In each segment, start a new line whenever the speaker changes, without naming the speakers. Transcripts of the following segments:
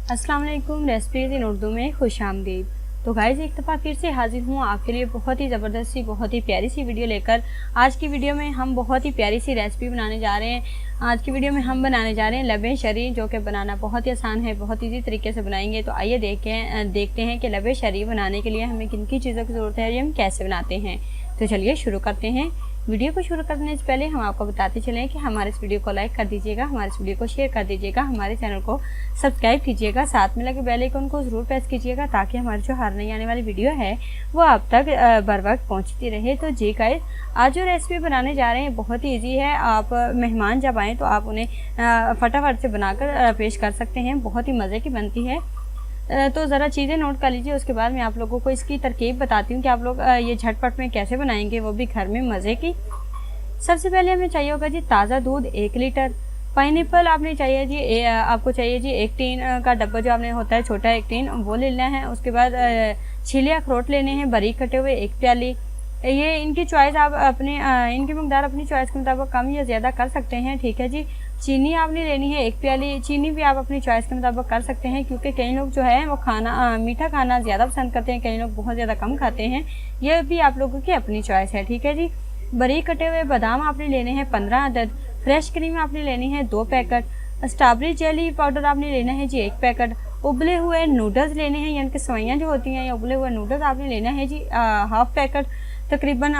अस्सलाम वालेकुम। रेसिपीज़ इन उर्दू में खुश आमदीद। तो गाइज़ एक दफ़ा फिर से हाजिर हूँ आपके लिए बहुत ही ज़बरदस्त सी बहुत ही प्यारी सी वीडियो लेकर। आज की वीडियो में हम बहुत ही प्यारी सी रेसिपी बनाने जा रहे हैं। आज की वीडियो में हम बनाने जा रहे हैं लबे शरी, जो कि बनाना बहुत ही आसान है, बहुत ईजी तरीके से बनाएंगे। तो आइए देखते हैं कि लबे शरी बनाने के लिए हमें किन किन चीज़ों की ज़रूरत है और हम कैसे बनाते हैं। तो चलिए शुरू करते हैं। वीडियो को शुरू करने से पहले हम आपको बताते चलें कि हमारे इस वीडियो को लाइक कर दीजिएगा, हमारे इस वीडियो को शेयर कर दीजिएगा, हमारे चैनल को सब्सक्राइब कीजिएगा, साथ में लगे बेल आइकन को ज़रूर प्रेस कीजिएगा ताकि हमारी जो हर नई आने वाली वीडियो है वो आप तक बर वक्त पहुँचती रहे। तो जी गाइस, आज जो रेसिपी बनाने जा रहे हैं बहुत ही ईजी है। आप मेहमान जब आएँ तो आप उन्हें फटाफट से बनाकर पेश कर सकते हैं, बहुत ही मज़े की बनती है। तो ज़रा चीज़ें नोट कर लीजिए, उसके बाद मैं आप लोगों को इसकी तरकीब बताती हूँ कि आप लोग ये झटपट में कैसे बनाएंगे, वो भी घर में मज़े की। सबसे पहले हमें चाहिए होगा जी ताज़ा दूध 1 लीटर। पाइनएप्पल आपने चाहिए जी आपको चाहिए जी 1 टीन का डब्बा जो आपने होता है छोटा 1 टीन, वो ले लेना है। उसके बाद छीले अखरोट लेने हैं बारीक कटे हुए 1 प्याली। ये इनकी चॉइस आप अपने इनकी मकदार अपनी चॉइस के मुताबिक कम या ज़्यादा कर सकते हैं, ठीक है जी। चीनी आपने लेनी है 1 प्याली। चीनी भी आप अपनी चॉइस के मुताबिक कर सकते हैं, क्योंकि कई लोग जो है वो खाना मीठा खाना ज़्यादा पसंद करते हैं, कई लोग बहुत ज़्यादा कम खाते हैं। ये भी आप लोगों की अपनी चॉइस है, ठीक है जी। बारीक कटे हुए बादाम आपने लेने हैं 15 अदद। फ्रेश क्रीम आपने लेनी है 2 पैकेट। स्ट्रॉबेरी जेली पाउडर आपने लेना है जी 1 पैकेट। उबले हुए नूडल्स लेने हैं, यानी कि सवैयाँ जो होती हैं या उबले हुए नूडल्स आपने लेना है जी हाफ पैकेट तकरीबन।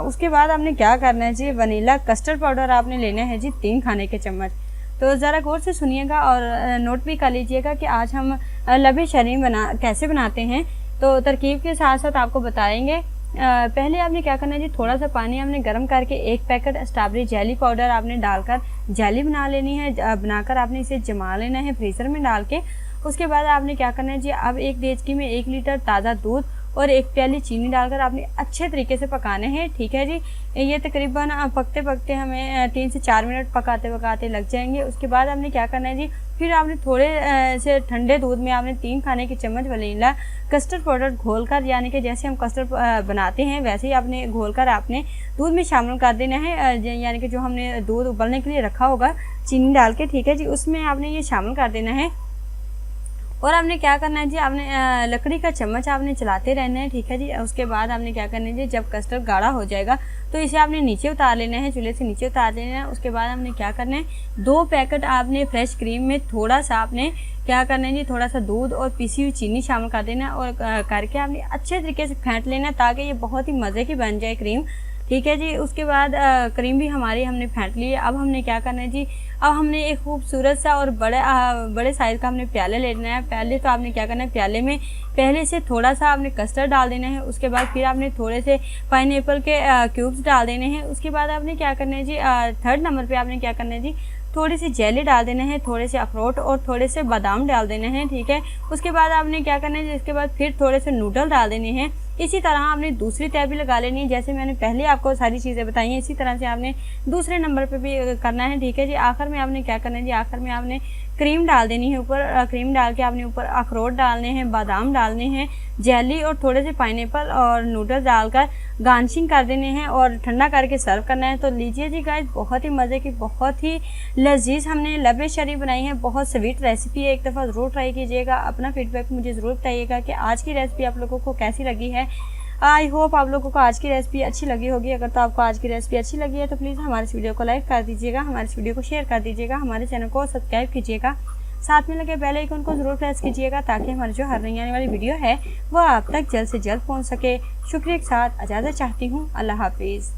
उसके बाद आपने क्या करना है जी, वनीला कस्टर्ड पाउडर आपने लेना है जी 3 खाने के चम्मच। तो ज़रा गौर से सुनिएगा और नोट भी कर लीजिएगा कि आज हम लबे शरी कैसे बनाते हैं। तो तरकीब के साथ साथ आपको बताएंगे। पहले आपने क्या करना है जी, थोड़ा सा पानी आपने गर्म करके 1 पैकेट स्ट्रॉबेरी जेली पाउडर आपने डालकर जेली बना लेनी है। बनाकर आपने इसे जमा लेना है फ्रीज़र में डाल के। उसके बाद आपने क्या करना है जी, अब एक देचकी में 1 लीटर ताज़ा दूध और 1 प्याली चीनी डालकर आपने अच्छे तरीके से पकाने हैं, ठीक है जी। ये तकरीबन पकते पकते हमें 3 से 4 मिनट पकाते पकाते लग जाएंगे। उसके बाद आपने क्या करना है जी, फिर आपने थोड़े से ठंडे दूध में आपने 3 खाने के चम्मच वनीला कस्टर्ड पाउडर घोलकर, यानी कि जैसे हम कस्टर्ड बनाते हैं वैसे ही आपने घोलकर आपने दूध में शामिल कर देना है। यानी कि जो हमने दूध उबलने के लिए रखा होगा चीनी डाल के, ठीक है जी, उसमें आपने ये शामिल कर देना है। और आपने क्या करना है जी, आपने लकड़ी का चम्मच आपने चलाते रहना है, ठीक है जी। उसके बाद आपने क्या करना है जी, जब कस्टर्ड गाढ़ा हो जाएगा तो इसे आपने नीचे उतार लेना है, चूल्हे से नीचे उतार लेना है। उसके बाद आपने क्या करना है, 2 पैकेट आपने फ्रेश क्रीम में थोड़ा सा आपने क्या करना है जी, थोड़ा सा दूध और पिसी हुई चीनी शामिल कर देना और करके आपने अच्छे तरीके से फेंट लेना ताकि ये बहुत ही मज़े की बन जाए क्रीम, ठीक है जी। उसके बाद क्रीम भी हमारी हमने फेंट ली है। अब हमने क्या करना है जी, अब हमने एक खूबसूरत सा और बड़े साइज़ का हमने प्याले लेना है। पहले तो आपने क्या करना है, प्याले में पहले से थोड़ा सा आपने कस्टर्ड डाल देना है। उसके बाद फिर आपने थोड़े से पाइनएप्पल के क्यूब्स डाल देने हैं। उसके बाद आपने क्या करना है जी, 3rd नंबर पे आपने क्या करना है जी, थोड़ी सी जेली डाल देना है, थोड़े से अखरोट और थोड़े से बादाम डाल देने हैं, ठीक है। उसके बाद आपने क्या करना है, इसके बाद फिर थोड़े से नूडल डाल देने हैं। इसी तरह आपने दूसरी तय भी लगा लेनी है, जैसे मैंने पहले आपको सारी चीज़ें बताई हैं, इसी तरह से आपने दूसरे नंबर पे भी करना है, ठीक है जी। आखिर में आपने क्या करना है जी, आखिर में आपने क्रीम डाल देनी है ऊपर। क्रीम डाल के आपने ऊपर अखरोट डालने हैं, बादाम डालने हैं, जेली और थोड़े से पाइनएप्पल और नूडल्स डालकर गार्निशिंग कर देने हैं और ठंडा करके सर्व करना है। तो लीजिए जी गाइस, बहुत ही मज़े की बहुत ही लजीज हमने लबे शरी बनाई है, बहुत स्वीट रेसिपी है। एक दफ़ा ज़रूर ट्राई कीजिएगा, अपना फीडबैक मुझे ज़रूर बताइएगा कि आज की रेसिपी आप लोगों को कैसी लगी है। आई होप आप लोगों को आज की रेसिपी अच्छी लगी होगी। अगर तो आपको आज की रेसिपी अच्छी लगी है तो प्लीज़ हमारे इस वीडियो को लाइक कर दीजिएगा, हमारे इस वीडियो को शेयर कर दीजिएगा, हमारे चैनल को सब्सक्राइब कीजिएगा, साथ में लगे बेल आइकन को ज़रूर प्रेस कीजिएगा ताकि हमारी जो हर नई आने वाली वीडियो है वो आप तक जल्द से जल्द पहुंच सके। शुक्रिया के साथ इजाज़त चाहती हूँ। अल्लाह हाफिज़।